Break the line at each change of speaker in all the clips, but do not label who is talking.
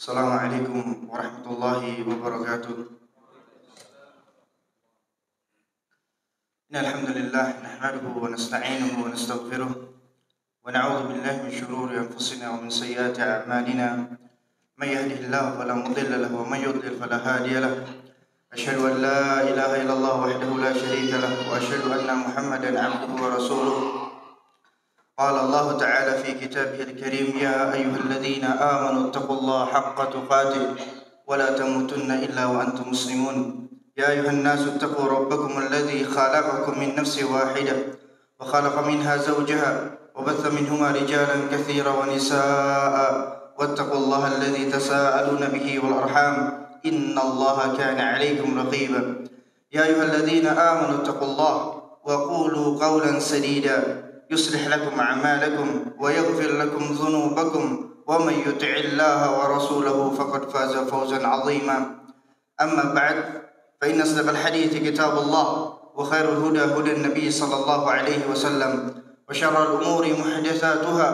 Assalamualaikum warahmatullahi wabarakatuh. Innal hamdalillah nahmaduhu wa nasta'inuhu wa nastaghfiruh wa na'udzu billahi min shururi anfusina wa min sayyiati a'malina. May yahdihillahu fala mudilla lahu wa may yudlil fala hadiya lahu. Asyhadu an la ilaha illallah wahdahu la syarika lahu wa asyhadu anna Muhammadan 'abduhu wa rasuluh. Qala Allah Ta'ala fi kitabihil karim ya ayyuhalladzina amanu taqullaha haqqa tuqatih wa la tamutunna illa wa antum muslimun. Ya ayuhan nasu taqu rabbakum alladzi khalaqakum min nafsin wahidah wa khalaqa minha zawjaha wa batha minhuma rijalan katsiran wa nisaa'a wattaqullaha alladzi tasaaluna bihi wal arham innallaha kana 'alaykum raqiba. Ya ayyuhalladzina amanu taqullaha wa qulu qawlan sadida يصلح لكم أعمالكم ويغفر لكم ذنوبكم ومن يطع الله ورسوله فقد فاز فوزا عظيما. أما بعد فإن أصدق الحديث كتاب الله وخير الهدى هدى النبي صلى الله عليه وسلم وشر الأمور محدثاتها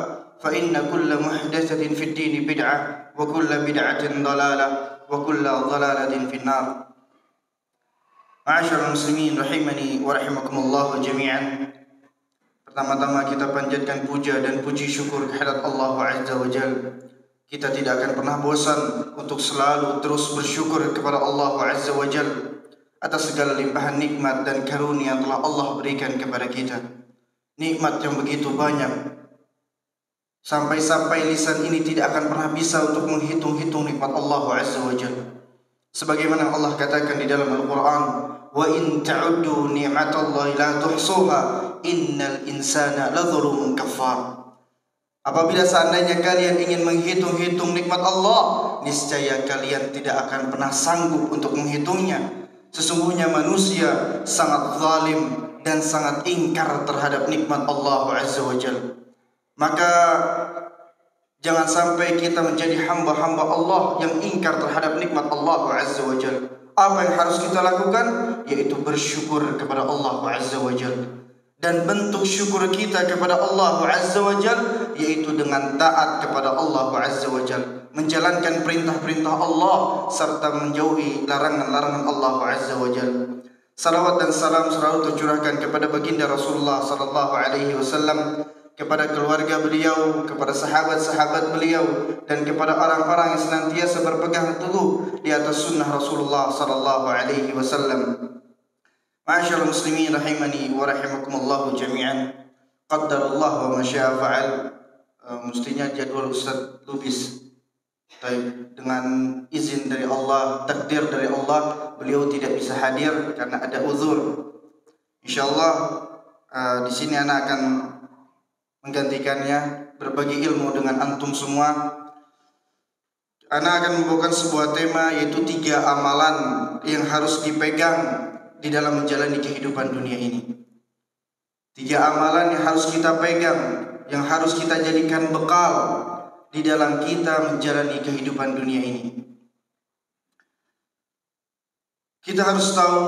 فإن كل محدثة في الدين بدعة وكل بدعة ضلالة وكل ضلالة في النار. معاشر المسلمين رحمني ورحمكم الله جميعا. Pertama-tama kita panjatkan puja dan puji syukur kehadirat Allah Azza wa Jalla. Kita tidak akan pernah bosan untuk selalu terus bersyukur kepada Allah Azza wa Jalla atas segala limpahan nikmat dan karunia yang telah Allah berikan kepada kita. Nikmat yang begitu banyak, sampai-sampai lisan ini tidak akan pernah bisa untuk menghitung-hitung nikmat Allah Azza wa Jalla. Sebagaimana Allah katakan di dalam Al-Quran, wa in ta'uddu ni'matallahi la tuhsuha innal insana ladzalumun kafar. Apabila seandainya kalian ingin menghitung-hitung nikmat Allah, niscaya kalian tidak akan pernah sanggup untuk menghitungnya. Sesungguhnya manusia sangat zalim dan sangat ingkar terhadap nikmat Allah Azza wa Jalla. Maka jangan sampai kita menjadi hamba-hamba Allah yang ingkar terhadap nikmat Allah Azza wa Jalla. Apa yang harus kita lakukan? Yaitu bersyukur kepada Allah Azza wa Jalla. Dan bentuk syukur kita kepada Allah Azza wa Jalla yaitu dengan taat kepada Allah Azza wa Jalla, menjalankan perintah-perintah Allah serta menjauhi larangan-larangan Allah Azza wa Jalla. Salawat dan salam selalu tercurahkan kepada baginda Rasulullah sallallahu alaihi wasallam, kepada keluarga beliau, kepada sahabat-sahabat beliau, dan kepada orang-orang yang senantiasa berpegang teguh di atas sunnah Rasulullah sallallahu alaihi wasallam. Ma'asyiral muslimin rahimani wa rahimakumullah jami'an. Qaddarallah wa ma syaa fa'al. Mestinya jadwal Ustaz Lubis. Dengan izin dari Allah, takdir dari Allah, beliau tidak bisa hadir karena ada uzur. Insyaallah di sini ana akan menggantikannya, berbagi ilmu dengan antum semua. Ana akan membawakan sebuah tema, yaitu 3 amalan yang harus dipegang di dalam menjalani kehidupan dunia ini. 3 amalan yang harus kita pegang, yang harus kita jadikan bekal di dalam kita menjalani kehidupan dunia ini. Kita harus tahu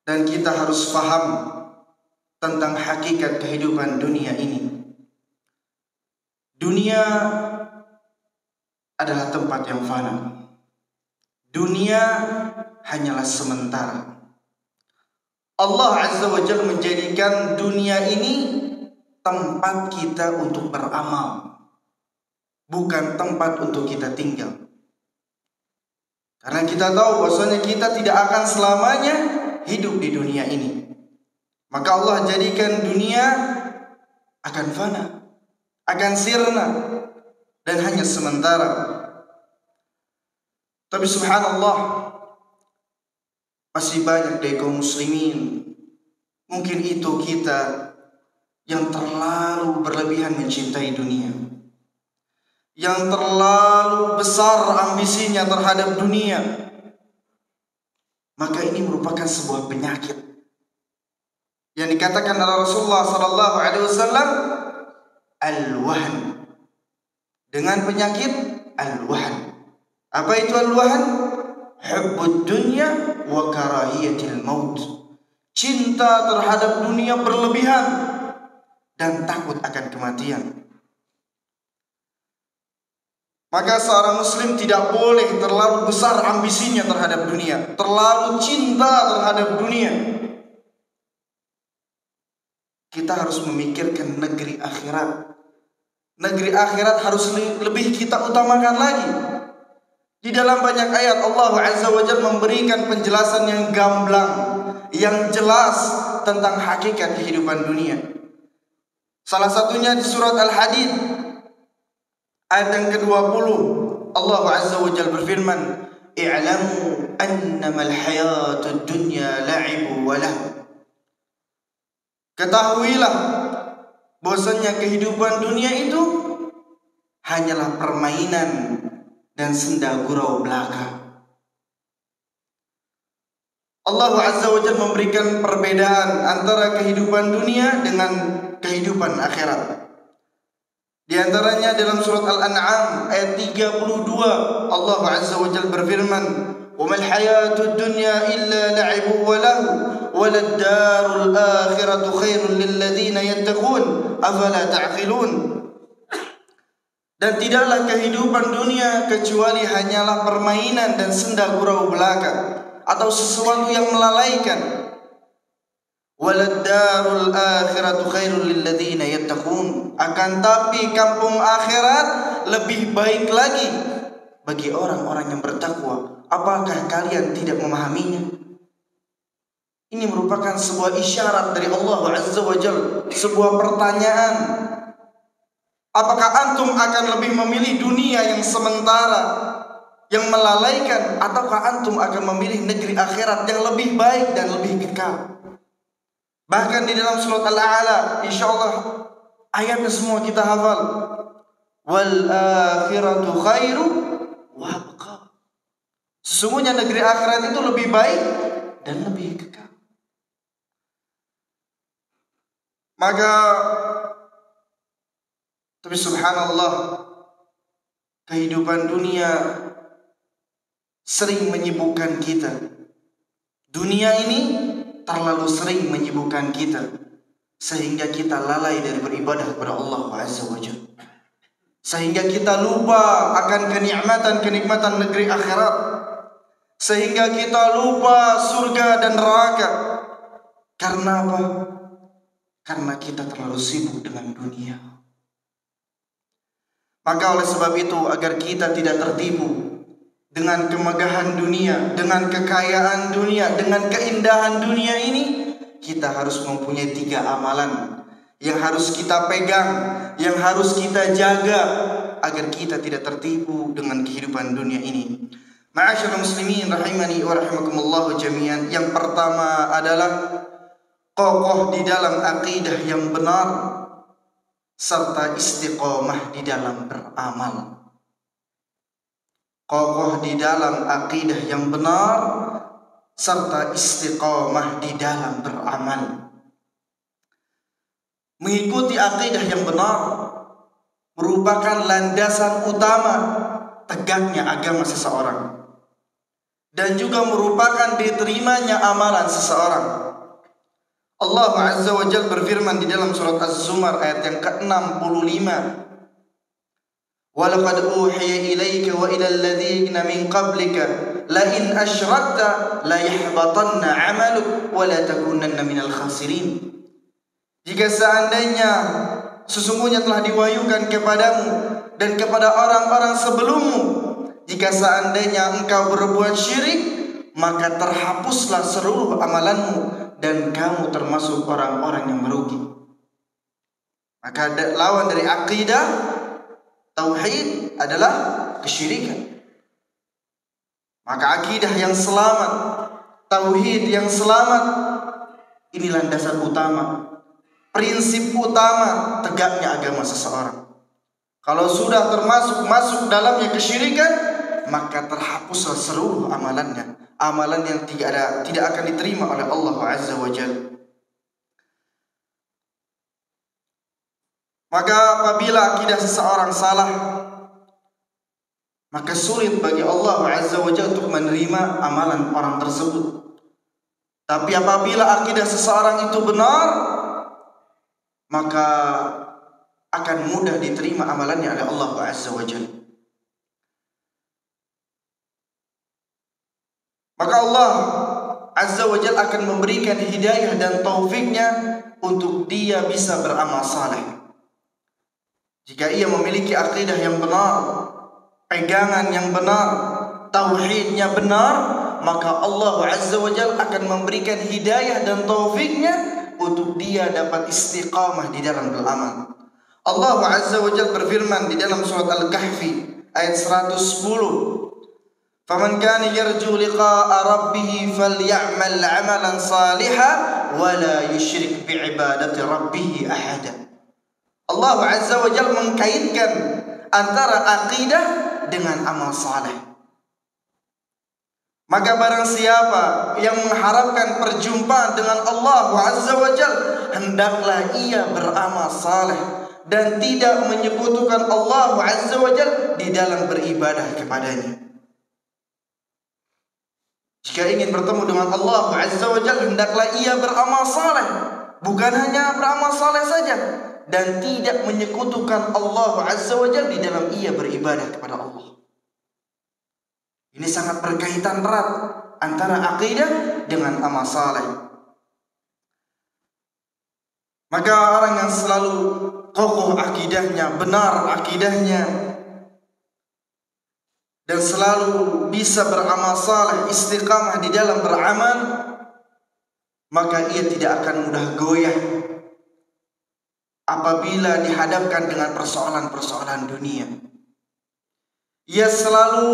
dan kita harus paham tentang hakikat kehidupan dunia ini. Dunia adalah tempat yang fana. Dunia hanyalah sementara. Allah Azza wa Jalla menjadikan dunia ini tempat kita untuk beramal, bukan tempat untuk kita tinggal. Karena kita tahu bahwasanya kita tidak akan selamanya hidup di dunia ini. Maka Allah jadikan dunia akan fana, akan sirna, dan hanya sementara. Tapi subhanallah, masih banyak dari kaum muslimin, mungkin itu kita, yang terlalu berlebihan mencintai dunia, yang terlalu besar ambisinya terhadap dunia. Maka ini merupakan sebuah penyakit yang dikatakan oleh Rasulullah sallallahu alaihi wasallam al-wahn. Dengan penyakit al-wahn. Apa itu al-wahn? Hubbud dunya wa karahiyatil maut. Cinta terhadap dunia berlebihan dan takut akan kematian. Maka seorang muslim tidak boleh terlalu besar ambisinya terhadap dunia, terlalu cinta terhadap dunia. Kita harus memikirkan negeri akhirat. Negeri akhirat harus lebih kita utamakan lagi. Di dalam banyak ayat Allah Azza wa Jalla memberikan penjelasan yang gamblang, yang jelas tentang hakikat kehidupan dunia. Salah satunya di surat Al-Hadid ayat yang ke-20, Allah Azza wa Jalla berfirman, "I'lamu annamal hayatud dunya la'ibu wa lahu." Ketahuilah bahwasanya kehidupan dunia itu hanyalah permainan dan senda gurau belaka. Allah Azza wa Jalla memberikan perbedaan antara kehidupan dunia dengan kehidupan akhirat. Di antaranya dalam surat Al-An'am ayat 32, Allah Azza wa Jalla berfirman, "Wa mal hayatud dunya illa la'ibu wa lahu, walad darul akhiratu khairul lil ladzina yattaqun, afala ta'qilun." Dan tidaklah kehidupan dunia kecuali hanyalah permainan dan senda gurau belaka atau sesuatu yang melalaikan. Walad darul akhiratu khairul lil ladzina yattaqun. Akan tapi kampung akhirat lebih baik lagi bagi orang-orang yang bertakwa. Apakah kalian tidak memahaminya? Ini merupakan sebuah isyarat dari Allah Azza wa Jalla, sebuah pertanyaan. Apakah antum akan lebih memilih dunia yang sementara, yang melalaikan, ataukah antum akan memilih negeri akhirat yang lebih baik dan lebih kekal? Bahkan di dalam surat Al-A'la, insyaallah ayatnya semua kita hafal. Wal akhiratu khairu wa abqa. Sesungguhnya negeri akhirat itu lebih baik dan lebih kekal. Maka tapi subhanallah, kehidupan dunia sering menyibukkan kita. Dunia ini terlalu sering menyibukkan kita sehingga kita lalai dari beribadah kepada Allah Azza wa Jalla. Sehingga kita lupa akan kenikmatan negeri akhirat. Sehingga kita lupa surga dan neraka. Karena apa? Karena kita terlalu sibuk dengan dunia. Maka oleh sebab itu, agar kita tidak tertipu dengan kemegahan dunia, dengan kekayaan dunia, dengan keindahan dunia ini, kita harus mempunyai 3 amalan yang harus kita pegang, yang harus kita jaga agar kita tidak tertipu dengan kehidupan dunia ini. Ma'asyiral muslimin rahimani wa rahimakumullah jami'an. Yang pertama adalah kokoh di dalam akidah yang benar serta istiqomah di dalam beramal. Kokoh di dalam akidah yang benar serta istiqomah di dalam beramal. Mengikuti akidah yang benar merupakan landasan utama tegaknya agama seseorang dan juga merupakan diterimanya amalan seseorang. Allah Azza wa Jalla berfirman di dalam surat Az-Zumar ayat yang ke-65, "Wa laqad uhiya ilaika wa ila alladhina min qablika la in asyrakta la yahbatanna 'amaluk wa la takunanna minal khasirin." Jika seandainya sesungguhnya telah diwahyukan kepadamu dan kepada orang-orang sebelummu, jika seandainya engkau berbuat syirik, maka terhapuslah seluruh amalanmu dan kamu termasuk orang-orang yang merugi. Maka lawan dari akidah tauhid adalah kesyirikan. Maka akidah yang selamat, tauhid yang selamat, ini landasan utama, prinsip utama tegaknya agama seseorang. Kalau sudah masuk dalamnya kesyirikan, maka terhapuslah seluruh amalannya. Amalan yang tidak akan diterima oleh Allah Azza wa Jalla. Maka apabila akidah seseorang salah, maka sulit bagi Allah Azza wa Jalla untuk menerima amalan orang tersebut. Tapi apabila akidah seseorang itu benar, maka akan mudah diterima amalannya oleh Allah Azza wa Jalla. maka Allah Azza wa Jalla akan memberikan hidayah dan taufiknya untuk dia bisa beramal saleh. Jika ia memiliki akidah yang benar, pegangan yang benar, tauhidnya benar, maka Allah Azza wa Jalla akan memberikan hidayah dan taufiknya untuk dia dapat istiqamah di dalam beramal. Allah Azza wa Jalla berfirman di dalam surat Al-Kahfi ayat 110, "Faman kana yarju liqa'a rabbih falyamal 'amalan salihan wa la yusyrik bi'ibadati rabbih ahada." Allah Azza wa Jalla mengkaitkan antara akidah dengan amal saleh. Maka barang siapa yang mengharapkan perjumpaan dengan Allah Azza wa Jalla, hendaklah ia beramal saleh dan tidak menyekutukan Allah Azza wa Jalla di dalam beribadah kepadanya. Jika ingin bertemu dengan Allah Azza wa Jalla, hendaklah ia beramal saleh. Bukan hanya beramal saleh saja, dan tidak menyekutukan Allah Azza wa Jalla di dalam ia beribadah kepada Allah. Ini sangat berkaitan erat antara akidah dengan amal saleh. Maka orang yang selalu kokoh akidahnya, benar akidahnya, dan selalu bisa beramal saleh, istiqamah di dalam beramal, maka ia tidak akan mudah goyah apabila dihadapkan dengan persoalan-persoalan dunia. Ia selalu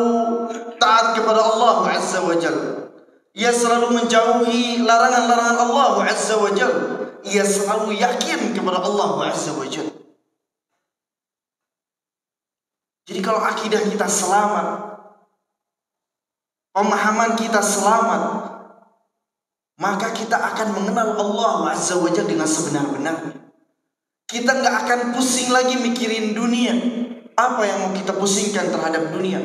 taat kepada Allah Azza wa Jalla. Ia selalu menjauhi larangan-larangan Allah Azza wa Jalla. Ia selalu yakin kepada Allah Azza wa Jalla. Jadi kalau akidah kita selamat, pemahaman kita selamat, maka kita akan mengenal Allah Azza wa Jalla dengan sebenar-benarnya. Kita nggak akan pusing lagi mikirin dunia. Apa yang mau kita pusingkan terhadap dunia?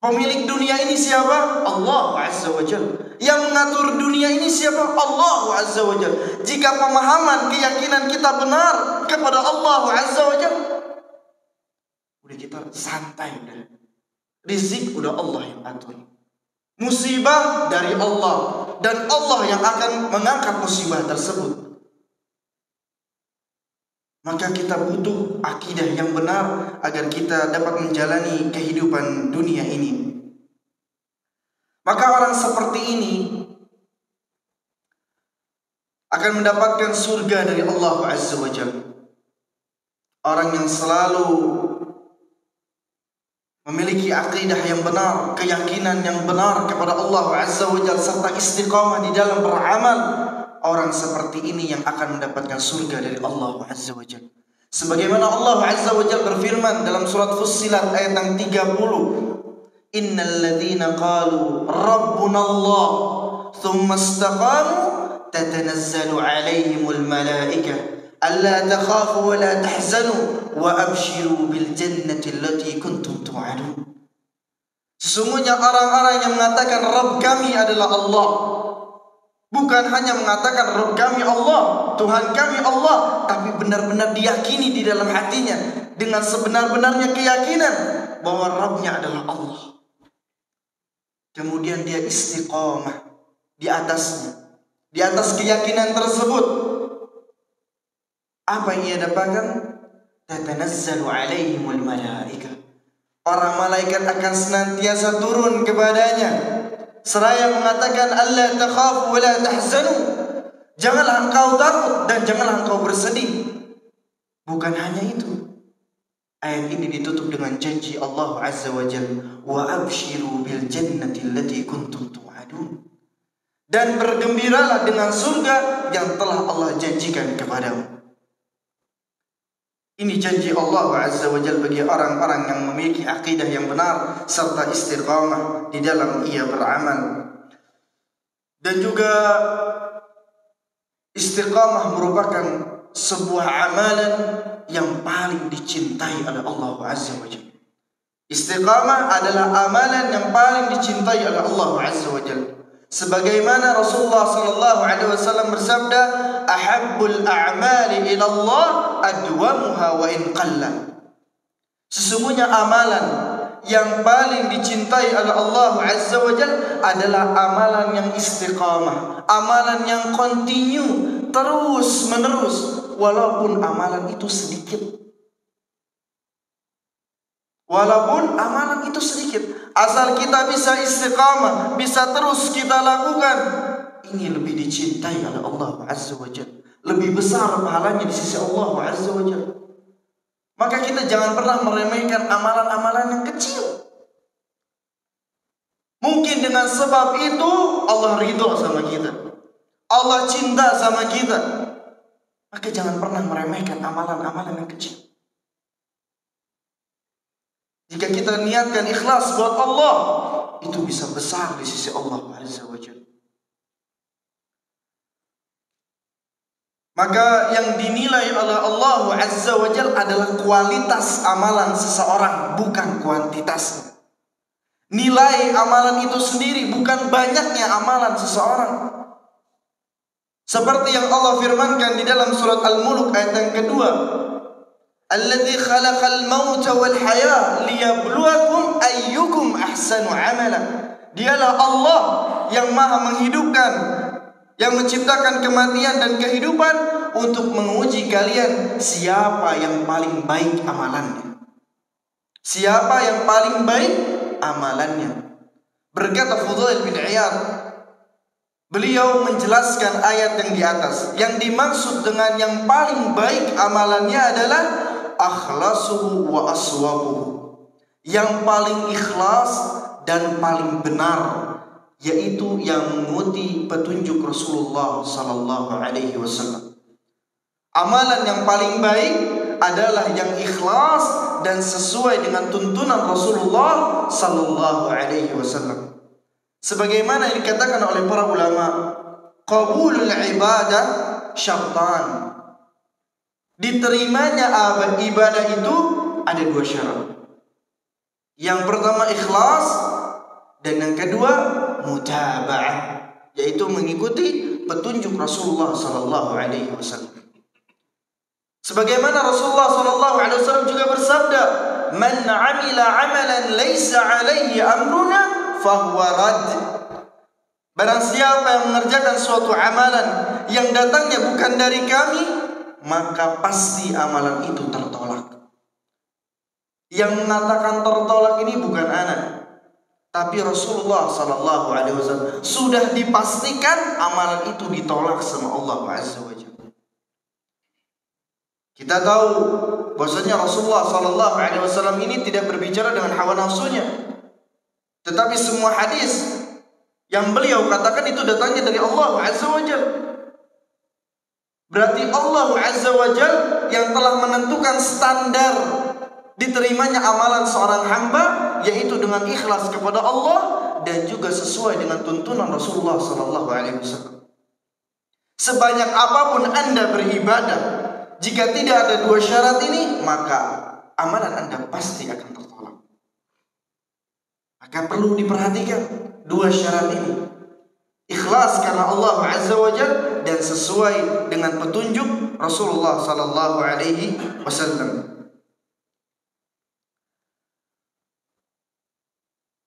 Pemilik dunia ini siapa? Allah Azza wa Jalla. Yang mengatur dunia ini siapa? Allah Azza wa Jalla. Jika pemahaman, keyakinan kita benar kepada Allah Azza wa Jalla, udah kita santai udah. Rizq udah Allah yang atur. Musibah dari Allah, dan Allah yang akan mengangkat musibah tersebut. Maka kita butuh akidah yang benar agar kita dapat menjalani kehidupan dunia ini. Maka orang seperti ini akan mendapatkan surga dari Allah Azza wa Jalla. Orang yang selalu memiliki akidah yang benar, keyakinan yang benar kepada Allah Azza wa Jalla, serta istiqamah di dalam beramal, orang seperti ini yang akan mendapatkan surga dari Allah Azza wa Jalla. Sebagaimana Allah Azza wa Jalla berfirman dalam surat Fussilat ayat yang 30, "Innal ladzina qalu rabbuna Allah thumma istaqamu tatanazzalu 'alaihimul malaikah alla takhafu wa la tahzanu wa abshiru bil jannati allati kuntum tu'adun." Sesungguhnya orang-orang yang mengatakan Rabb kami adalah Allah, bukan hanya mengatakan Rabb kami Allah, Tuhan kami Allah, tapi benar-benar diyakini di dalam hatinya dengan sebenar-benarnya keyakinan bahwa Rabbnya adalah Allah. Kemudian dia istiqamah di atasnya, di atas keyakinan tersebut. Apa yang ia dapatkan? Tatanazzalu alaihimul malaikah. Para malaikat akan senantiasa turun kepadanya, seraya mengatakan alla takhafu wa la tahzanu. Janganlah engkau takut dan janganlah engkau bersedih. Bukan hanya itu, ayat ini ditutup dengan janji Allah Azza wa Jalla, wa abshiru bil jannati allati kuntum tu'adun. Dan bergembiralah dengan surga yang telah Allah janjikan kepadamu. Ini janji Allah Azza wa Jalla bagi orang-orang yang memiliki akidah yang benar serta istiqamah di dalam ia beramal. Dan juga istiqamah merupakan sebuah amalan yang paling dicintai oleh Allah Azza wa Jalla. Istiqamah adalah amalan yang paling dicintai oleh Allah Azza wa Jalla. Sebagaimana Rasulullah sallallahu alaihi wasallam bersabda, "Ahabbul a'mali ila Allah adwamuha wa in qalla." Sesungguhnya amalan yang paling dicintai oleh Allah Azza wa Jalla adalah amalan yang istiqamah, amalan yang continue, terus menerus, walaupun amalan itu sedikit. Walaupun amalan itu sedikit, asal kita bisa istiqamah, bisa terus kita lakukan, ini lebih dicintai oleh Allah Azza wa Jalla, lebih besar pahalanya di sisi Allah Azza wa Jalla. Maka kita jangan pernah meremehkan amalan-amalan yang kecil. Mungkin dengan sebab itu Allah ridho sama kita, Allah cinta sama kita. Maka jangan pernah meremehkan amalan-amalan yang kecil. Jika kita niatkan ikhlas buat Allah, itu bisa besar di sisi Allah Azza wa Jalla. Maka yang dinilai oleh Allah Azza wa Jalla adalah kualitas amalan seseorang, bukan kuantitasnya. Nilai amalan itu sendiri, bukan banyaknya amalan seseorang. Seperti yang Allah firmankan di dalam surat Al-Mulk ayat yang kedua, Alladzi khalaqal mauta wal haya liyabluwakum ayyukum ahsanu amala. Dialah Allah yang maha menghidupkan, yang menciptakan kematian dan kehidupan untuk menguji kalian siapa yang paling baik amalannya. Siapa yang paling baik amalannya. Berkata Fudail bin Iyad, beliau menjelaskan ayat yang di atas. Yang dimaksud dengan yang paling baik amalannya adalah akhlasuhu wa aswabuhu, yang paling ikhlas dan paling benar, yaitu yang mengikuti petunjuk Rasulullah sallallahu alaihi wasallam. Amalan yang paling baik adalah yang ikhlas dan sesuai dengan tuntunan Rasulullah sallallahu alaihi wasallam. Sebagaimana yang dikatakan oleh para ulama, qabulul ibadah syartan. Diterimanya ibadah itu ada dua syarat. Yang pertama ikhlas, dan yang kedua mutaba'ah, yaitu mengikuti petunjuk Rasulullah sallallahu alaihi wasallam. Sebagaimana Rasulullah sallallahu alaihi wasallam juga bersabda, "Man 'amila 'amalan laisa 'alaihi amruna fahuwa rad." Barang siapa yang mengerjakan suatu amalan yang datangnya bukan dari kami, maka pasti amalan itu tertolak. Yang mengatakan tertolak ini bukan anak, tapi Rasulullah sallallahu alaihi wasallam. Sudah dipastikan amalan itu ditolak sama Allah Azza wa Jalla. Kita tahu bahwasanya Rasulullah sallallahu alaihi wasallam ini tidak berbicara dengan hawa nafsunya, tetapi semua hadis yang beliau katakan itu datangnya dari Allah Azza wa Jalla. Berarti Allah Azza wa Jalla yang telah menentukan standar diterimanya amalan seorang hamba, yaitu dengan ikhlas kepada Allah dan juga sesuai dengan tuntunan Rasulullah sallallahu alaihi wasallam. Sebanyak apapun Anda beribadah, jika tidak ada dua syarat ini, maka amalan Anda pasti akan tertolak. Maka perlu diperhatikan dua syarat ini. Ikhlas karena Allah Azza wa Jalla dan sesuai dengan petunjuk Rasulullah sallallahu alaihi wasallam.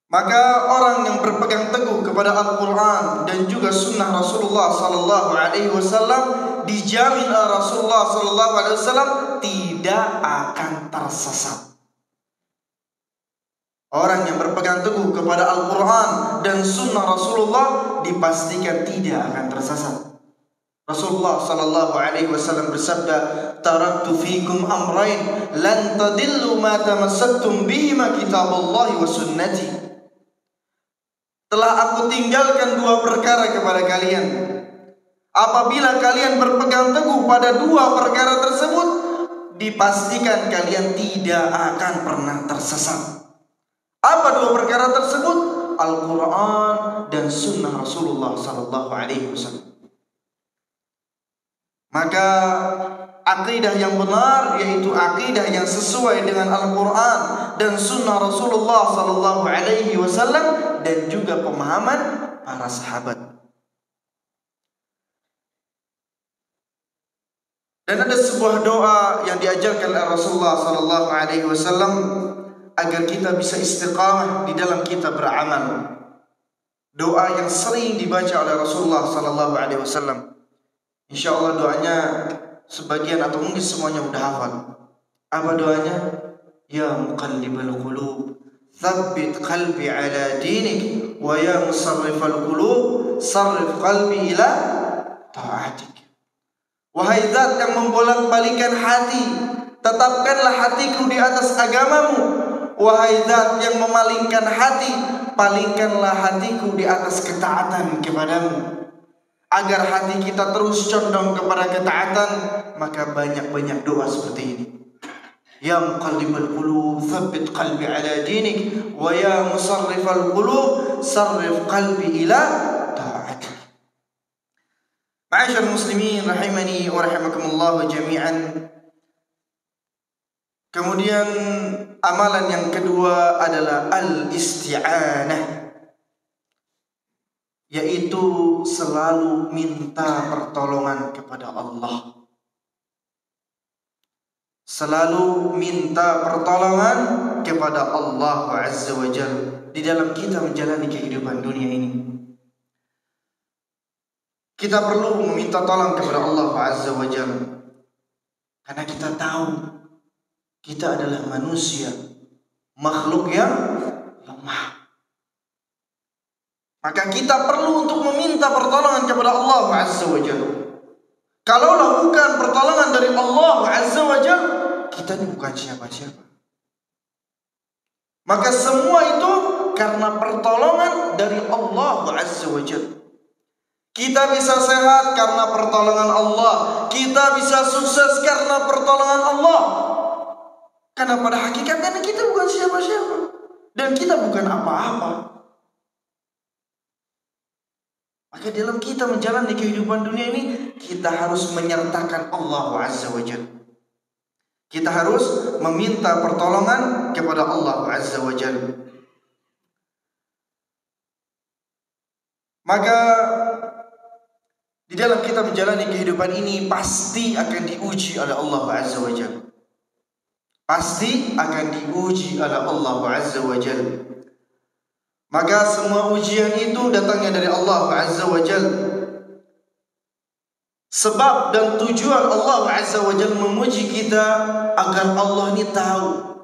Maka orang yang berpegang teguh kepada Al-Quran dan juga sunnah Rasulullah sallallahu alaihi wasallam dijamin oleh Rasulullah sallallahu alaihi wasallam tidak akan tersesat. Orang yang berpegang teguh kepada Al-Quran dan sunnah Rasulullah dipastikan tidak akan tersesat. Rasulullah sallallahu alaihi wasallam bersabda, "Taraktu fikum amrayn lan tadillu ma tamassaktum bihima kitaballahi wa sunnati." Telah aku tinggalkan dua perkara kepada kalian. Apabila kalian berpegang teguh pada dua perkara tersebut, dipastikan kalian tidak akan pernah tersesat. Apa dua perkara tersebut? Al-Quran dan sunnah Rasulullah sallallahu alaihi wasallam. Maka akidah yang benar, yaitu akidah yang sesuai dengan Al-Quran dan sunnah Rasulullah sallallahu alaihi wasallam dan juga pemahaman para sahabat. Dan ada sebuah doa yang diajarkan oleh Rasulullah sallallahu alaihi wasallam, agar kita bisa istiqamah di dalam kita beramal. Doa yang sering dibaca oleh Rasulullah sallallahu alaihi wasallam. Insyaallah doanya sebagian atau mungkin semuanya udah hafal. Apa doanya? Ya muqallibal qulub, tsabbit qalbi ala dinik, wa ya musarrifal qulub, sarrif qalbi ila ta'atik. Wahai zat yang membolak-balikan hati, tetapkanlah hatiku di atas agamamu. Wahai zat yang memalingkan hati, palingkanlah hatiku di atas ketaatan kepadamu. Agar hati kita terus condong kepada ketaatan, maka banyak-banyak doa seperti ini. Ya muqallibal qulub, tsabbit qalbi ala dinik, wa ya musarrifal qulub, sarrif qalbi ila ta'atik. Ma'asyar muslimin rahimani wa rahimakumullah jami'an. Kemudian amalan yang kedua adalah al-isti'anah, yaitu selalu minta pertolongan kepada Allah. Selalu minta pertolongan kepada Allah Azza wa Jalla di dalam kita menjalani kehidupan dunia ini. Kita perlu meminta tolong kepada Allah Azza wa Jalla, karena kita tahu kita adalah manusia, makhluk yang lemah. Maka kita perlu untuk meminta pertolongan kepada Allah Azza wa Jalla. Kalaulah bukan pertolongan dari Allah Azza wa Jalla, kita ini bukan siapa-siapa. Maka semua itu karena pertolongan dari Allah Azza wa Jalla. Kita bisa sehat karena pertolongan Allah. Kita bisa sukses karena pertolongan Allah. Karena pada hakikatnya kita bukan siapa-siapa, dan kita bukan apa-apa. Maka dalam kita menjalani kehidupan dunia ini, kita harus menyertakan Allah Azza wa Jalla. Kita harus meminta pertolongan kepada Allah Azza wa Jalla. Maka di dalam kita menjalani kehidupan ini pasti akan diuji oleh Allah Azza wa Jalla. Pasti akan diuji oleh Allah Azza wa Jalla. Maka semua ujian itu datangnya dari Allah Azza wa Jalla. Sebab dan tujuan Allah Azza wa Jalla memuji kita agar Allah ini tahu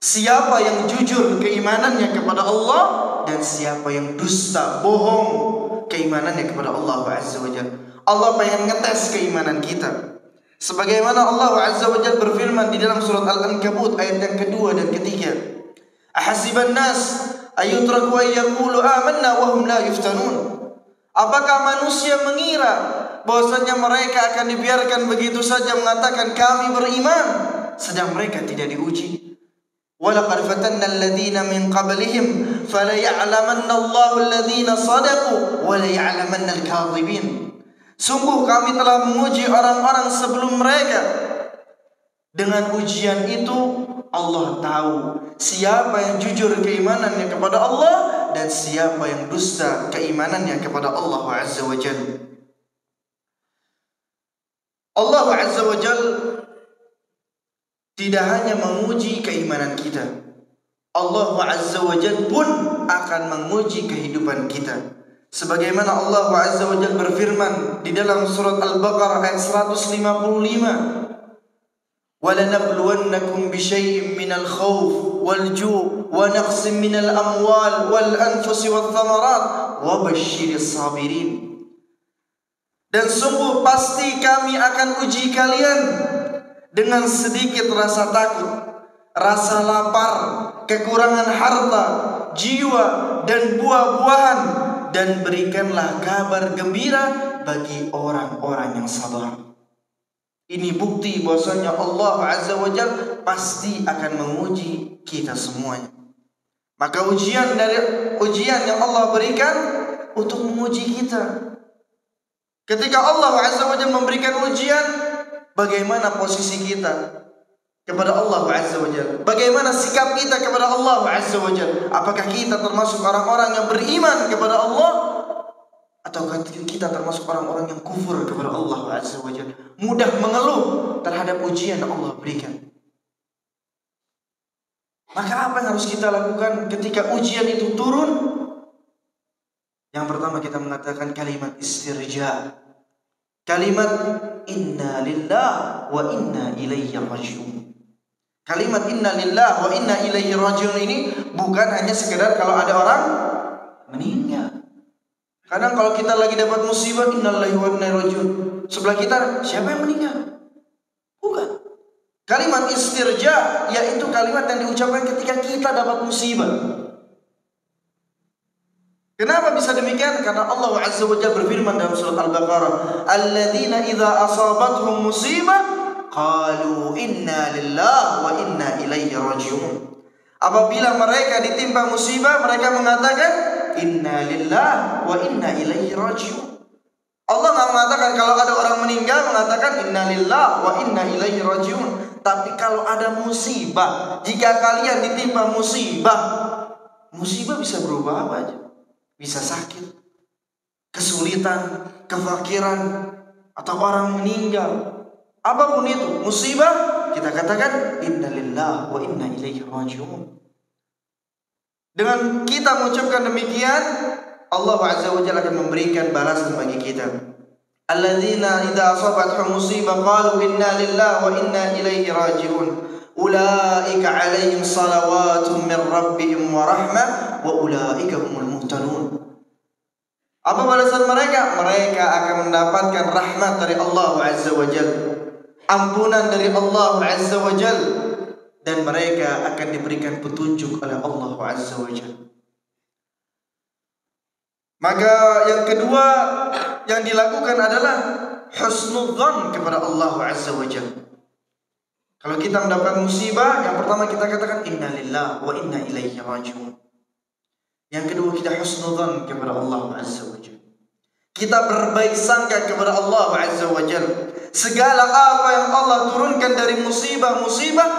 siapa yang jujur keimanannya kepada Allah dan siapa yang dusta, bohong keimanannya kepada Allah Azza wa Jalla. Allah pengen ngetes keimanan kita. Sebagaimana Allah Azza wa Jalla berfirman di dalam surat Al-Ankabut ayat yang kedua dan ketiga. Ahasiban nas ayutraku ayyaqulu amanna wa hum la yuftanun. Apakah manusia mengira bahwasanya mereka akan dibiarkan begitu saja mengatakan kami beriman, sedang mereka tidak diuji? Walaqad fatanna alladhina min qablihim fala ya'lamanna Allahu alladhina sadaqu wa la ya'lamanna al-kadhibin. Sungguh kami telah menguji orang-orang sebelum mereka. Dengan ujian itu Allah tahu siapa yang jujur keimanannya kepada Allah dan siapa yang dusta keimanannya kepada Allah Azza wa Jalla. Allah Azza wa Jalla tidak hanya menguji keimanan kita, Allah Azza wa Jalla pun akan menguji kehidupan kita. Sebagaimana Allah Azza wa Jalla berfirman di dalam surat Al-Baqarah ayat 155, وَلَنَبْلُوَنَّكُمْ بِشَيْءٍ مِنَ الْخَوْفِ وَالْجُوعِ وَنَقْصٍ مِنَ الْأَمْوَالِ وَالْأَنْفُسِ وَالثَّمَرَاتِ وَبَشِّرِ الصَّابِرِينَ. Dan sungguh pasti kami akan uji kalian dengan sedikit rasa takut, rasa lapar, kekurangan harta, jiwa, dan buah-buahan. Dan berikanlah kabar gembira bagi orang-orang yang sabar. Ini bukti bahwasanya Allah Azza wa Jalla pasti akan menguji kita semuanya. Maka ujian yang Allah berikan untuk menguji kita. Ketika Allah Azza wa Jalla memberikan ujian, bagaimana posisi kita kepada Allah Azza wa Jalla? Bagaimana sikap kita kepada Allah Azza wa Jalla? Apakah kita termasuk orang-orang yang beriman kepada Allah, atau kita termasuk orang-orang yang kufur kepada Allah Azza wa Jalla, mudah mengeluh terhadap ujian yang Allah berikan? Maka apa yang harus kita lakukan ketika ujian itu turun? Yang pertama kita mengatakan kalimat istirja. Kalimat inna lillah wa inna ilaihi raji'un. Kalimat inna lillah wa inna ilaihi raji'un ini bukan hanya sekedar kalau ada orang meninggal. Kadang kalau kita lagi dapat musibah, innalillahi wa inna ilaihi raji'un, sebelah kita siapa yang meninggal? Bukan. Kalimat istirja yaitu kalimat yang diucapkan ketika kita dapat musibah. Kenapa bisa demikian? Karena Allah Azza wa Jalla berfirman dalam surat Al-Baqarah, "Alladzina idza asabathum musibah qalu inna lillahi wa inna ilaihi raji'un." Apabila mereka ditimpa musibah, mereka mengatakan inna lillahi wa inna ilaihi raji'un. Allah enggak mengatakan kalau ada orang meninggal mengatakan inna lillahi wa inna ilaihi raji'un. Tapi kalau ada musibah, jika kalian ditimpa musibah, musibah bisa berubah apa aja. Bisa sakit, kesulitan, kefakiran, atau orang meninggal. Apapun itu, musibah, kita katakan inna lillahi wa inna ilaihi raji'un. Dengan kita mengucapkan demikian, Allah Azza wa Jalla akan memberikan balasan bagi kita. Alladzina idza asabathum musibah qalu inna lillahi wa inna ilaihi raji'un. Ulaika 'alaihim salawatun min rabbihim wa rahmah wa ulaika humul muhtadun. Apa balasan mereka? Mereka akan mendapatkan rahmat dari Allah Azza wa Jalla, ampunan dari Allah Azza wa Jalla, dan mereka akan diberikan petunjuk oleh Allah Azza wa Jalla. Maka yang kedua yang dilakukan adalah husnudzan kepada Allah Azza wa Jalla. Kalau kita mendapat musibah, yang pertama kita katakan inna lillahi wa inna ilaihi raji'un. Yang kedua kita husnudzan kepada Allah Azza wa Jalla. Kita berbaik sangka kepada Allah Azza wa Jalla. Segala apa yang Allah turunkan dari musibah-musibah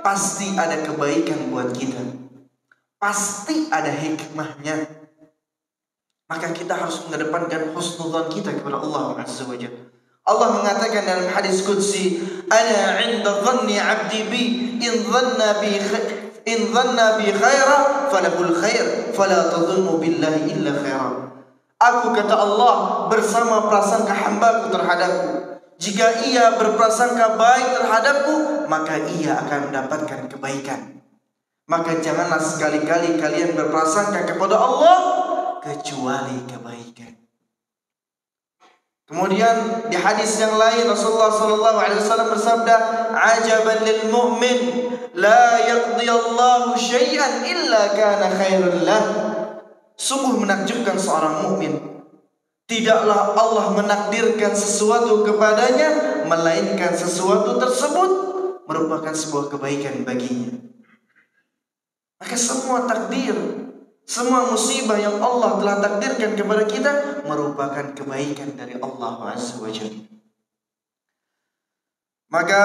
pasti ada kebaikan buat kita. Pasti ada hikmahnya. Maka kita harus mengedepankan husnudzan kita kepada Allah Azza wa Jalla. Allah mengatakan dalam hadis qudsi, "Ana 'inda dhanni 'abdi bi, in dhanna bi khaira falahul khair, fala tadhunnu billahi illa khaira." Aku, kata Allah, bersama prasangka hambaku terhadapku. Jika ia berprasangka baik terhadapku, maka ia akan mendapatkan kebaikan. Maka janganlah sekali-kali kalian berprasangka kepada Allah kecuali kebaikan. Kemudian di hadis yang lain Rasulullah sallallahu alaihi wasallam bersabda, "Ajaban lil mu'min, la yaqdi Allahu syai'an illa kana khairan lah." Sungguh menakjubkan seorang mukmin. Tidaklah Allah menakdirkan sesuatu kepadanya melainkan sesuatu tersebut merupakan sebuah kebaikan baginya. Maka semua takdir, semua musibah yang Allah telah takdirkan kepada kita merupakan kebaikan dari Allah Azza wa Jalla. Maka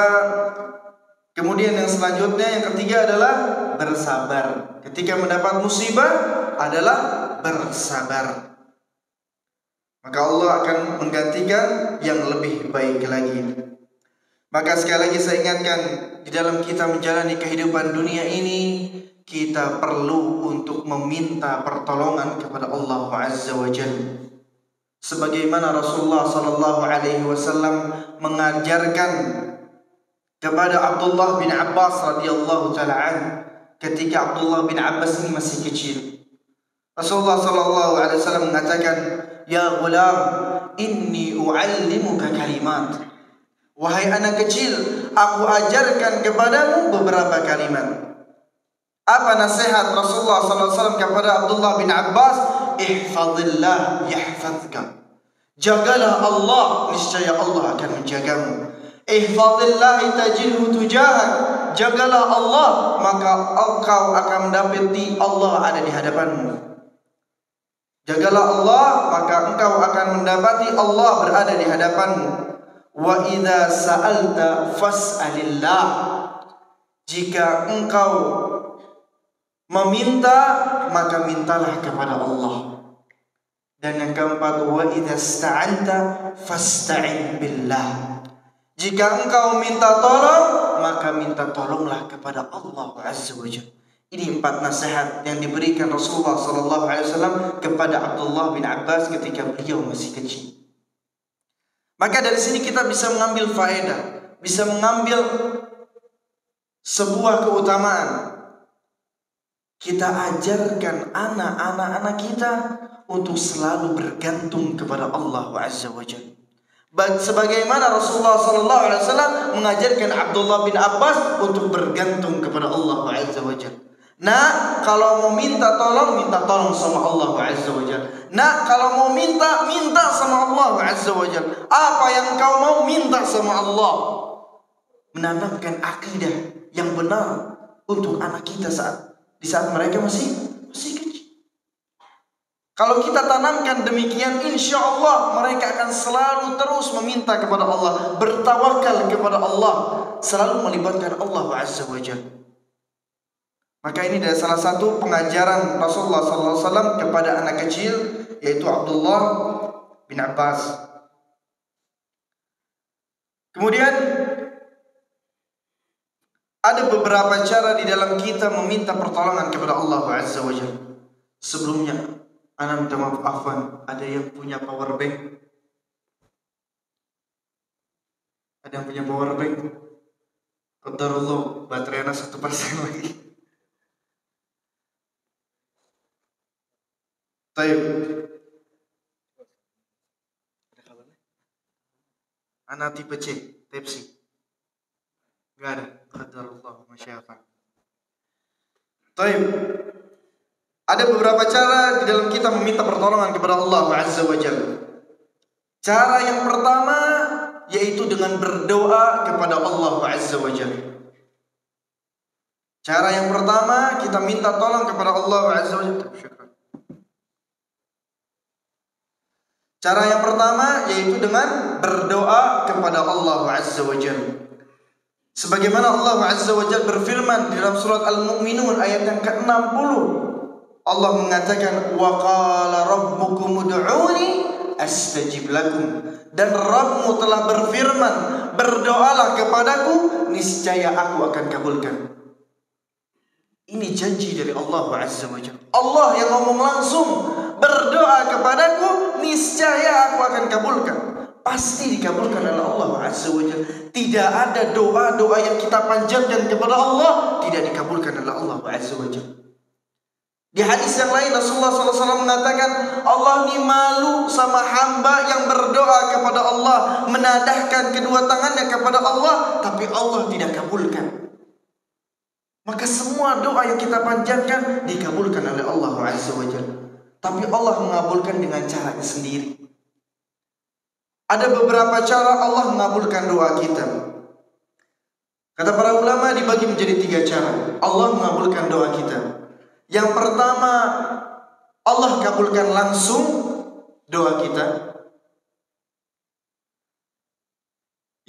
kemudian yang selanjutnya, yang ketiga adalah bersabar. Ketika mendapat musibah adalah bersabar. Maka Allah akan menggantikan yang lebih baik lagi. Maka sekali lagi saya ingatkan, di dalam kita menjalani kehidupan dunia ini, kita perlu untuk meminta pertolongan kepada Allah Azza wa Jalla. Sebagaimana Rasulullah sallallahu alaihi wasallam mengajarkan kepada Abdullah bin Abbas radhiyallahu taala anhu ketika Abdullah bin Abbas ini masih kecil. Rasulullah sallallahu alaihi wasallam mengatakan, "Ya ghulam, inni u'allimuka kalimat." Wahai anak kecil, aku ajarkan kepadamu beberapa kalimat. Apa nasihat Rasulullah SAW kepada Abdullah bin Abbas? Ihfazillah yahfazka. Jagalah Allah, niscaya Allah akan menjagamu. Ihfazillah tajidhu tujahak. Jagalah Allah, maka engkau akan mendapati Allah ada di hadapanmu. Jagalah Allah, maka engkau akan mendapati Allah berada di hadapanmu. Wa idza sa'alta fas'alillah. Jika engkau meminta, maka mintalah kepada Allah. Dan yang keempat, wa idza sta'anta fasta'in billah. Jika engkau minta tolong, maka minta tolonglah kepada Allah Azza wa Jalla. Ini 4 nasihat yang diberikan Rasulullah SAW kepada Abdullah bin Abbas ketika beliau masih kecil. Maka dari sini kita bisa mengambil faedah, bisa mengambil sebuah keutamaan. Kita ajarkan anak-anak kita untuk selalu bergantung kepada Allah Azza wa Jalla. Sebagaimana Rasulullah SAW mengajarkan Abdullah bin Abbas untuk bergantung kepada Allah Azza wa Jalla. Nah, kalau mau minta tolong sama Allah Azza wa Jalla. Nah, kalau mau minta sama Allah Azza wa Jalla. Apa yang kau mau minta sama Allah. Menanamkan akidah yang benar untuk anak kita di saat mereka masih kecil. Kalau kita tanamkan demikian, insya Allah mereka akan selalu terus meminta kepada Allah, bertawakal kepada Allah, selalu melibatkan Allah Azza wa Jalla. Maka ini adalah salah satu pengajaran Rasulullah SAW kepada anak kecil, yaitu Abdullah bin Abbas. Kemudian ada beberapa cara di dalam kita meminta pertolongan kepada Allah Azza wa Jalla. Sebelumnya, ana minta maaf, afwan, ada yang punya power bank? Ada yang punya power bank? Qadarullah, baterainya 1% lagi. Baik. Ana tipe C, type C. Enggak ada. Qadarullah, masyaallah. Baik. Ada beberapa cara di dalam kita meminta pertolongan kepada Allah Azza wa Jalla. Cara yang pertama yaitu dengan berdoa kepada Allah Azza wa Jalla. Cara yang pertama kita minta tolong kepada Allah Azza wa Jalla. Cara yang pertama yaitu dengan berdoa kepada Allah Azza wa Jalla. Sebagaimana Allah Azza wa Jalla berfirman di dalam surat Al-Mu'minun ayat yang ke-60. Allah mengatakan, wa qala rabbukum ud'uni astajib lakum. Dan Rabbmu telah berfirman, berdoalah kepadaku, niscaya aku akan kabulkan. Ini janji dari Allah Azza wa Jalla. Allah yang ngomong langsung, berdoa kepadaku, niscaya aku akan kabulkan. Pasti dikabulkan oleh Allah Azza wa Jalla. Tidak ada doa-doa yang kita panjatkan kepada Allah tidak dikabulkan oleh Allah Azza wa Jalla. Di hadis yang lain Rasulullah SAW mengatakan, Allah ini malu sama hamba yang berdoa kepada Allah, menadahkan kedua tangannya kepada Allah, tapi Allah tidak kabulkan. Maka semua doa yang kita panjatkan dikabulkan oleh Allah Azza wa Jalla. Tapi Allah mengabulkan dengan caranya sendiri. Ada beberapa cara Allah mengabulkan doa kita. Kata para ulama dibagi menjadi 3 cara Allah mengabulkan doa kita. Yang pertama, Allah kabulkan langsung doa kita.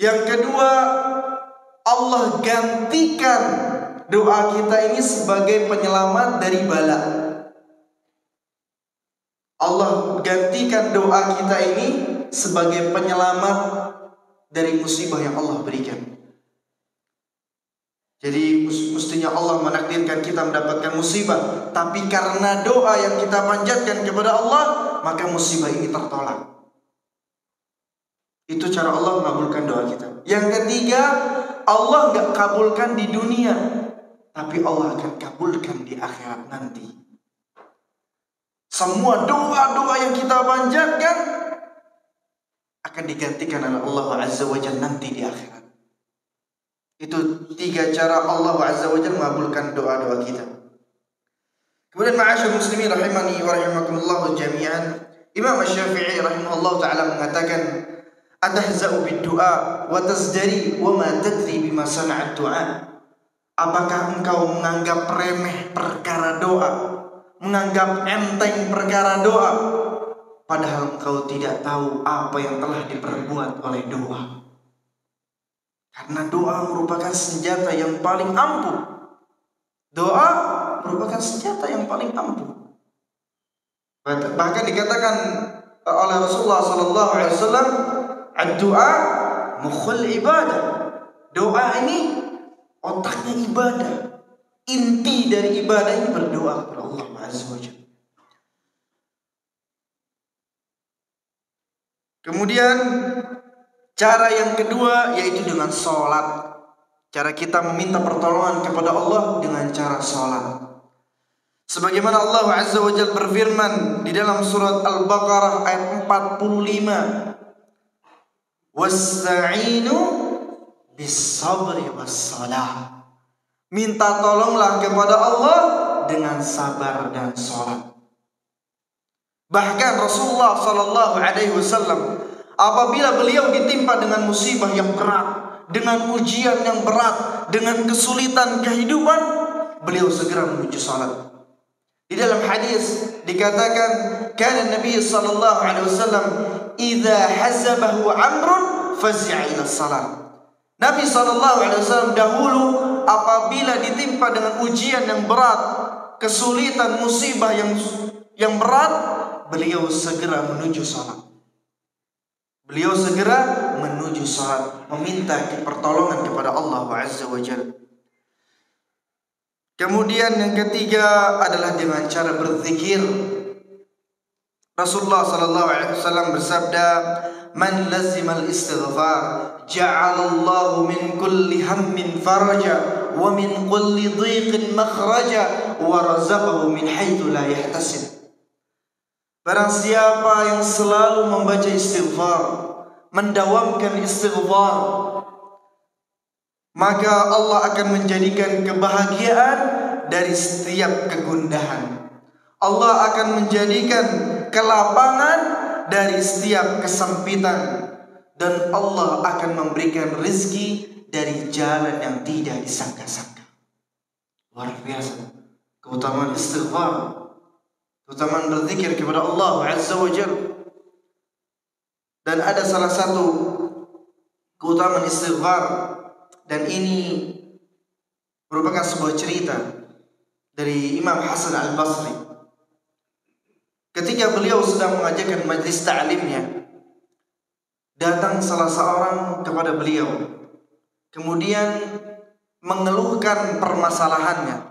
Yang kedua, Allah gantikan doa kita ini sebagai penyelamat dari bala. Allah gantikan doa kita ini sebagai penyelamat dari musibah yang Allah berikan. Jadi mestinya Allah menakdirkan kita mendapatkan musibah, tapi karena doa yang kita panjatkan kepada Allah, maka musibah ini tertolak. Itu cara Allah mengabulkan doa kita. Yang ketiga, Allah gak kabulkan di dunia, tapi Allah akan kabulkan di akhirat nanti. Semua doa-doa yang kita panjatkan akan digantikan oleh Allah Azza wa Jalla nanti di akhirat. Itu 3 cara Allah Azza wa Jalla mengabulkan doa-doa kita. Kemudian ma'asyar muslimin rahimani wa rahimakumullah jami'an, Imam Asy-Syafi'i rahimahullah ta'ala mengatakan, atahza'u bid-du'a wa tazdari wa ma tadri bima sana'a du'a. Apakah engkau menganggap remeh perkara doa, menganggap enteng perkara doa, padahal engkau tidak tahu apa yang telah diperbuat oleh doa? Karena doa merupakan senjata yang paling ampuh. Doa merupakan senjata yang paling ampuh. Bahkan dikatakan oleh Rasulullah SAW, ad-du'a mukhul ibadah. Doa ini otaknya ibadah. Inti dari ibadah ini berdoa kepada Allah Azza wa Jalla. Kemudian cara yang kedua yaitu dengan sholat. Cara kita meminta pertolongan kepada Allah dengan cara sholat. Sebagaimana Allah Azza wa Jalla berfirman di dalam surat Al-Baqarah ayat 45. Wasta'inu bis-sabri was-salah. Minta tolonglah kepada Allah dengan sabar dan sholat. Bahkan Rasulullah sallallahu alaihi wasallam apabila beliau ditimpa dengan musibah yang berat, dengan ujian yang berat, dengan kesulitan kehidupan, beliau segera menuju salat. Di dalam hadis dikatakan, kana Nabi sallallahu alaihi wasallam idza hazabahu amrun fazi'a ila salat. Nabi sallallahu alaihi wasallam dahulu apabila ditimpa dengan ujian yang berat, kesulitan, musibah yang berat, beliau segera menuju salat. Beliau segera menuju salat, meminta pertolongan kepada Allah Azza wa Jalla. Kemudian yang ketiga adalah dengan cara berzikir. Rasulullah sallallahu alaihi wasallam bersabda, "Man lazimal istighfar, ja'alallahu min kulli hammin faraja wa min kulli dhiqin makhraja wa razaqahu min haitsu la yahtasib." Barang siapa yang selalu membaca istighfar, mendawamkan istighfar, maka Allah akan menjadikan kebahagiaan dari setiap kegundahan. Allah akan menjadikan kelapangan dari setiap kesempitan, dan Allah akan memberikan rezeki dari jalan yang tidak disangka-sangka. Luar biasa keutamaan istighfar, keutamaan berzikir kepada Allah Azza wa Jalla. Dan ada salah satu keutamaan istighfar, dan ini merupakan sebuah cerita dari Imam Hasan Al-Basri. Ketika beliau sedang mengajarkan majlis ta'limnya, datang salah seorang kepada beliau, kemudian mengeluhkan permasalahannya.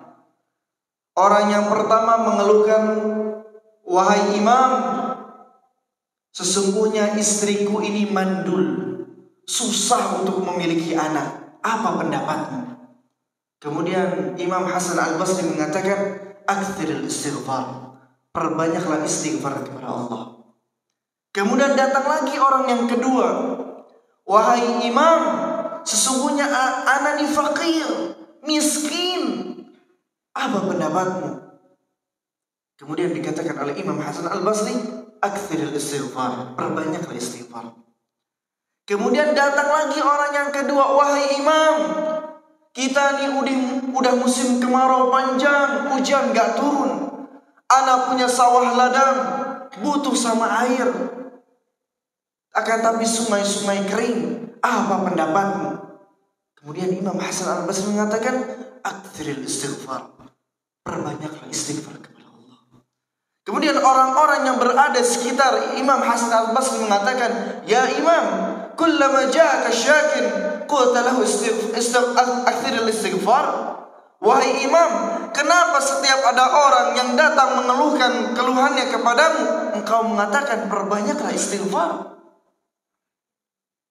Orang yang pertama mengeluhkan, "Wahai Imam, sesungguhnya istriku ini mandul, susah untuk memiliki anak. Apa pendapatmu?" Kemudian Imam Hasan Al-Basri mengatakan, "Aktsiril istighfar." Perbanyaklah istighfar kepada Allah. Kemudian datang lagi orang yang kedua, "Wahai Imam, sesungguhnya anak ini fakir, miskin. Apa pendapatmu?" Kemudian dikatakan oleh Imam Hasan Al-Basri, "Aktsiril istighfar." Perbanyaklah istighfar. Kemudian datang lagi orang yang kedua, "Wahai Imam, kita nih udah musim kemarau panjang, hujan gak turun. Anak punya sawah ladang, butuh sama air. Akan tapi sungai-sungai kering. Apa pendapatmu?" Kemudian Imam Hasan Al-Basri mengatakan, "Aktsiril istighfar." Perbanyaklah istighfar kepada Allah. Kemudian orang-orang yang berada sekitar Imam Hasan Al-Basri mengatakan, "Ya Imam, kullama ja'aka syakin qulta lahu aktsiril istighfar." Wahai Imam, kenapa setiap ada orang yang datang mengeluhkan keluhannya kepadamu, engkau mengatakan perbanyaklah istighfar?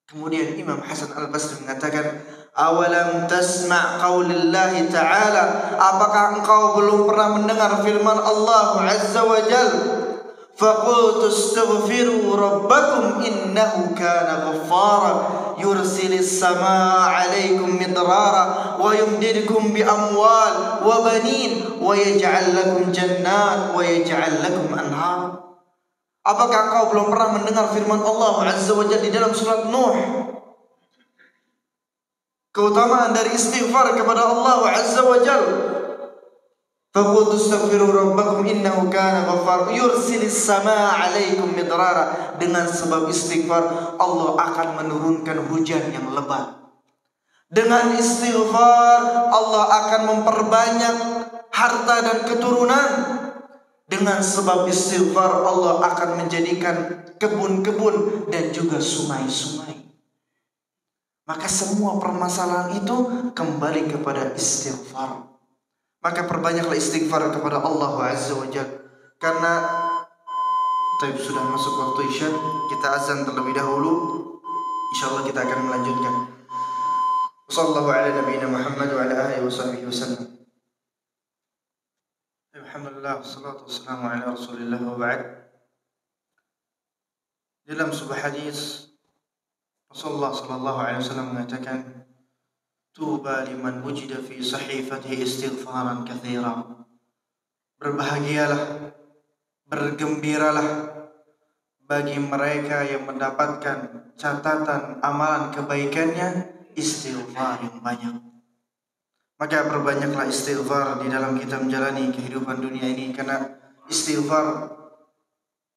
Kemudian Imam Hasan Al-Basri mengatakan, "Awalam tasma' qaulillahi ta'ala?" Apakah engkau belum pernah mendengar firman Allah Azza wa Jalla? "Faqultu astaghfiru rabbakum innahu kana ghaffara yursilis samaa'a 'alaikum midrara wa yumdidukum bi amwal wa banin wa yaj'al lakum jannat wa yaj'al lakum anhar." Apakah engkau belum pernah mendengar firman Allah Azza wa Jalla di dalam surat Nuh? Keutamaan dari istighfar kepada Allah Azza wa Jalla. Faqultu astaghfiru rabbakum innahu kana ghaffar yursilis samaa'a 'alaikum midrara. Dengan sebab istighfar Allah akan menurunkan hujan yang lebat. Dengan istighfar Allah akan memperbanyak harta dan keturunan. Dengan sebab istighfar Allah akan menjadikan kebun-kebun dan juga sungai-sungai. Maka semua permasalahan itu kembali kepada istighfar. Maka perbanyaklah istighfar kepada Allah Azza wa Jalla. Karena sudah masuk waktu Isya, kita azan terlebih dahulu. Insyaallah kita akan melanjutkan. Wassallallahu ala nabiyina Muhammad wa ala alihi wasallam. Alhamdulillah, wassalatu wassalamu ala Rasulillah wa ba'd. Dalam sebuah hadis Rasulullah sallallahu alaihi wasallam mengatakan, tuba liman wujida fi sahifatihi istighfaran katsira. Berbahagialah, bergembiralah bagi mereka yang mendapatkan catatan amalan kebaikannya istighfar yang banyak. Maka perbanyaklah istighfar di dalam kita menjalani kehidupan dunia ini, karena istighfar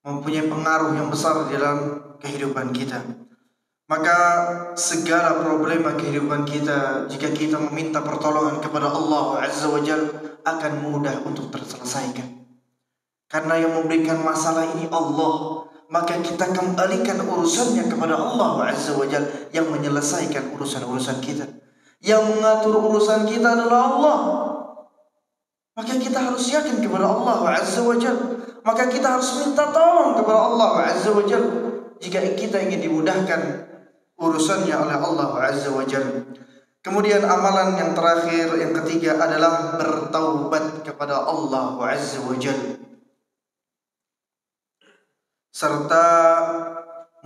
mempunyai pengaruh yang besar di dalam kehidupan kita. Maka segala problema kehidupan kita, jika kita meminta pertolongan kepada Allah Azza wa Jalla, akan mudah untuk terselesaikan. Karena yang memberikan masalah ini Allah, maka kita kembalikan urusannya kepada Allah Azza wa Jalla yang menyelesaikan urusan-urusan kita. Yang mengatur urusan kita adalah Allah. Maka kita harus yakin kepada Allah Azza wa Jalla. Maka kita harus minta tolong kepada Allah Azza wa Jalla jika kita ingin dimudahkan urusannya oleh Allah Azza wa Jalla. Kemudian amalan yang terakhir, yang ketiga adalah bertaubat kepada Allah Azza wa Jalla, serta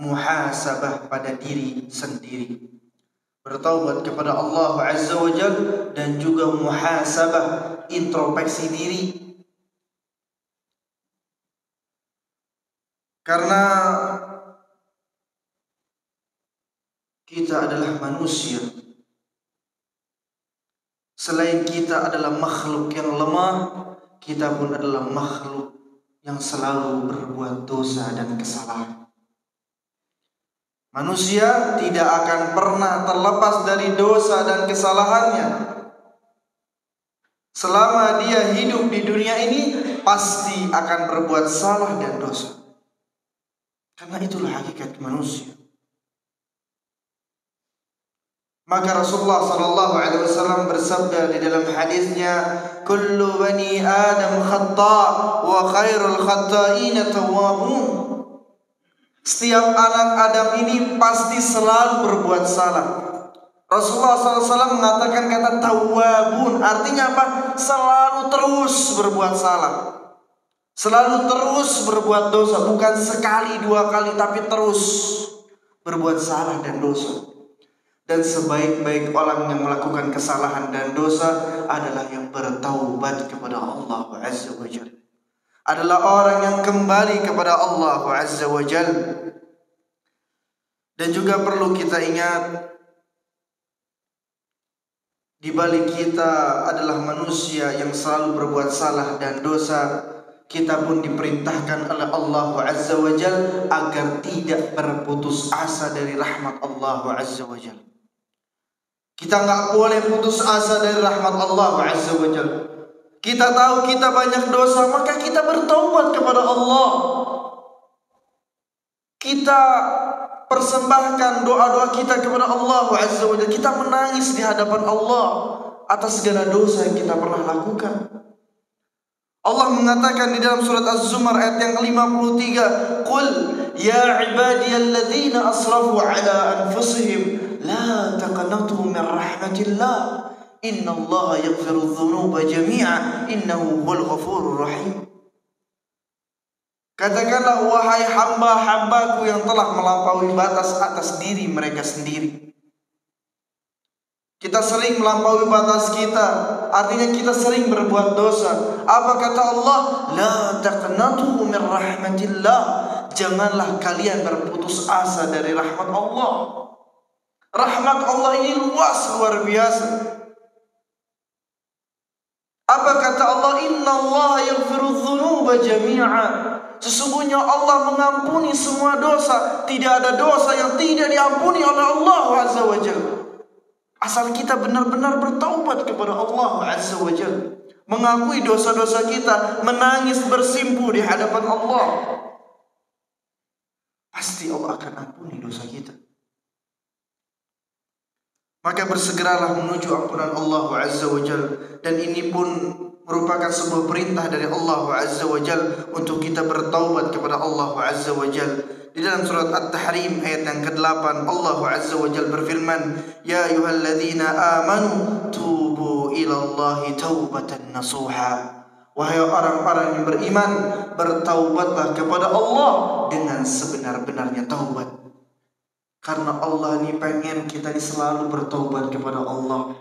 muhasabah pada diri sendiri. Bertaubat kepada Allah Azza wa Jalla dan juga muhasabah, introspeksi diri. Karena kita adalah manusia. Selain kita adalah makhluk yang lemah, kita pun adalah makhluk yang selalu berbuat dosa dan kesalahan. Manusia tidak akan pernah terlepas dari dosa dan kesalahannya. Selama dia hidup di dunia ini, pasti akan berbuat salah dan dosa. Karena itulah hakikat manusia. Maka Rasulullah sallallahu alaihi wasallam bersabda di dalam hadisnya, kullu bani Adam khata' wa khairul khata'ina tawwabun. Setiap anak Adam ini pasti selalu berbuat salah. Rasulullah SAW mengatakan kata tawwabun, artinya apa? Selalu terus berbuat salah, selalu terus berbuat dosa. Bukan sekali dua kali, tapi terus berbuat salah dan dosa. Dan sebaik-baik orang yang melakukan kesalahan dan dosa adalah yang bertaubat kepada Allah Azza wa Jalla, adalah orang yang kembali kepada Allah Azza wa Jalla. Dan juga perlu kita ingat, di balik kita adalah manusia yang selalu berbuat salah dan dosa. Kita pun diperintahkan oleh Allah Azza wa Jalla agar tidak berputus asa dari rahmat Allah Azza wa Jalla. Kita nggak boleh putus asa dari rahmat Allah Azza wa Jalla. Kita tahu kita banyak dosa, maka kita bertaubat kepada Allah. Kita persembahkan doa-doa kita kepada Allah Azza wa Jalla. Kita menangis di hadapan Allah atas segala dosa yang kita pernah lakukan. Allah mengatakan di dalam surat Az-Zumar ayat yang ke-53, qul ya ibadiyalladzina asrafu ala anfusihim la taqnatu min rahmatillah innallaha yaghfiru dzunuba jami'a innahu huwal ghafurur rahim. Katakanlah, wahai hamba-hambaku yang telah melampaui batas atas diri mereka sendiri. Kita sering melampaui batas kita, artinya kita sering berbuat dosa. Apa kata Allah? La taqnatu min rahmatillah. Janganlah kalian berputus asa dari rahmat Allah. Rahmat Allah ini luas, luar biasa. Apa kata Allah? Innallaha yaghfiru dzunuba jami'a. Sesungguhnya Allah mengampuni semua dosa. Tidak ada dosa yang tidak diampuni oleh Allah Azza wa Jalla. Asal kita benar-benar bertaubat kepada Allah Azza wa Jalla, mengakui dosa-dosa kita, menangis bersimpuh di hadapan Allah, pasti Allah akan ampuni dosa kita. Maka bersegeralah menuju ampunan Allah Azza wa Jalla. Dan ini pun merupakan sebuah perintah dari Allah Azza wa Jal untuk kita bertaubat kepada Allah Azza wa Jal. Di dalam surat At-Tahrim ayat yang ke-8 Allah Azza wa Jal berfirman, Ya ayyuhalladzina amanu tubu ilallahi taubatan nasuha. Wahai orang-orang yang beriman, bertaubatlah kepada Allah dengan sebenar-benarnya taubat. Karena Allah ini pengen kita ini selalu bertaubat kepada Allah.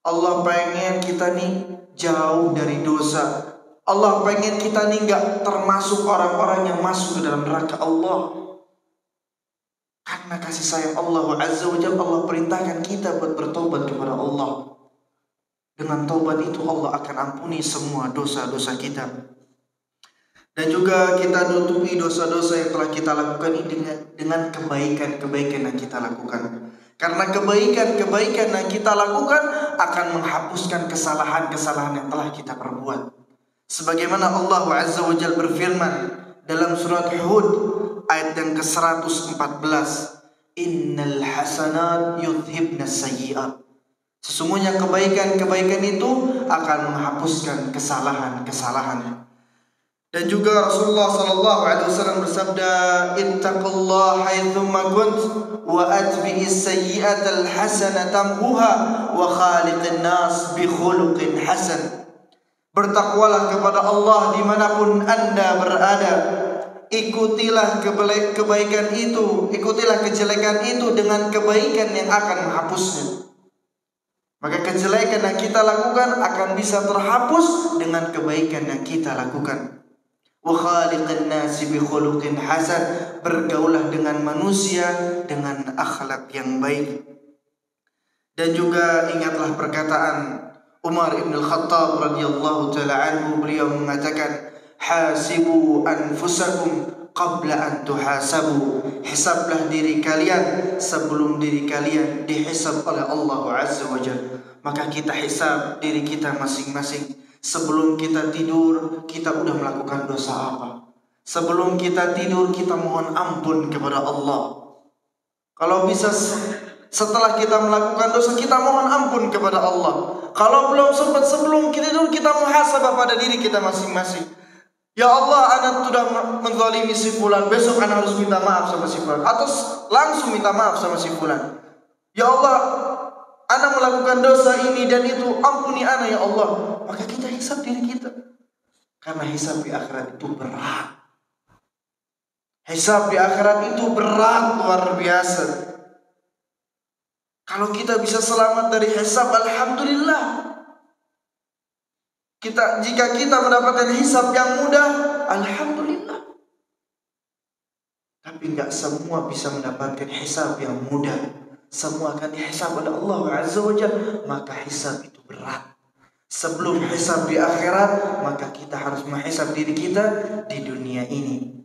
Allah pengen kita nih jauh dari dosa. Allah pengen kita nih gak termasuk orang-orang yang masuk ke dalam neraka Allah. Karena kasih sayang Allah Azza wa Jalla, Allah perintahkan kita buat bertobat kepada Allah. Dengan taubat itu Allah akan ampuni semua dosa-dosa kita. Dan juga kita tutupi dosa-dosa yang telah kita lakukan ini dengan kebaikan-kebaikan yang kita lakukan. Karena kebaikan-kebaikan yang kita lakukan akan menghapuskan kesalahan-kesalahan yang telah kita perbuat. Sebagaimana Allah Azza wa Jalla berfirman dalam surat Hud ayat yang ke-114, Innal hasanat yudhibnas sayyi'at. Sesungguhnya kebaikan-kebaikan itu akan menghapuskan kesalahan-kesalahan. Dan juga Rasulullah sallallahu alaihi wasallam bersabda, Ittaqullaha haitsumma kunt wa atbi'is sayyi'atal hasanata tamhuha wa khaliqin nas bi khuluqin hasan. Bertakwalah kepada Allah dimanapun Anda berada. Ikutilah kebaikan itu, ikutilah kejelekan itu dengan kebaikan yang akan menghapusnya. Maka kejelekan yang kita lakukan akan bisa terhapus dengan kebaikan yang kita lakukan. Wa khaliqin nasi bi khuluqin hasan. Bergaulah dengan manusia dengan akhlak yang baik. Dan juga ingatlah perkataan Umar ibn al-Khattab radhiyallahu ta'ala anhu, beliau mengatakan, hasibu anfusakum qabla an tuhasabu. Hisablah diri kalian sebelum diri kalian dihisab oleh Allah Azza wa Jalla. Maka kita hisab diri kita masing-masing. Sebelum kita tidur, kita udah melakukan dosa apa? Sebelum kita tidur, kita mohon ampun kepada Allah. Kalau bisa setelah kita melakukan dosa, kita mohon ampun kepada Allah. Kalau belum sempat sebelum kita tidur, kita muhasabah pada diri kita masing-masing. Ya Allah, anak sudah menzalimi si fulan, besok anak harus minta maaf sama si fulan, atau langsung minta maaf sama si fulan. Ya Allah, anak melakukan dosa ini dan itu, ampuni anak ya Allah. Maka kita hisab diri kita. Karena hisab di akhirat itu berat. Hisab di akhirat itu berat luar biasa. Kalau kita bisa selamat dari hisab, alhamdulillah. Jika kita mendapatkan hisab yang mudah, alhamdulillah. Tapi enggak semua bisa mendapatkan hisab yang mudah. Semua akan dihisab oleh Allah Azza wa Jalla. Maka hisab itu berat. Sebelum hisab di akhirat, maka kita harus menghisab diri kita di dunia ini.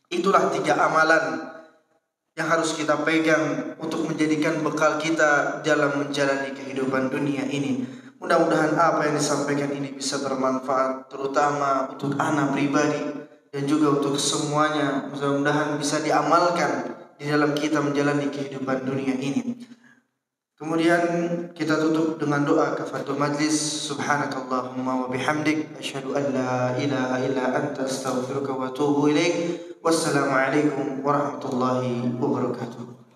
Itulah 3 amalan yang harus kita pegang untuk menjadikan bekal kita dalam menjalani kehidupan dunia ini. Mudah-mudahan apa yang disampaikan ini bisa bermanfaat, terutama untuk anak pribadi dan juga untuk semuanya. Mudah-mudahan bisa diamalkan di dalam kita menjalani kehidupan dunia ini. Kemudian kita tutup dengan doa kafaratul majlis. Subhanakallahumma wa bihamdik, asyhadu an la ilaha illa anta, astaghfiruka wa atubu ilaik. Wassalamualaikum warahmatullahi wabarakatuh.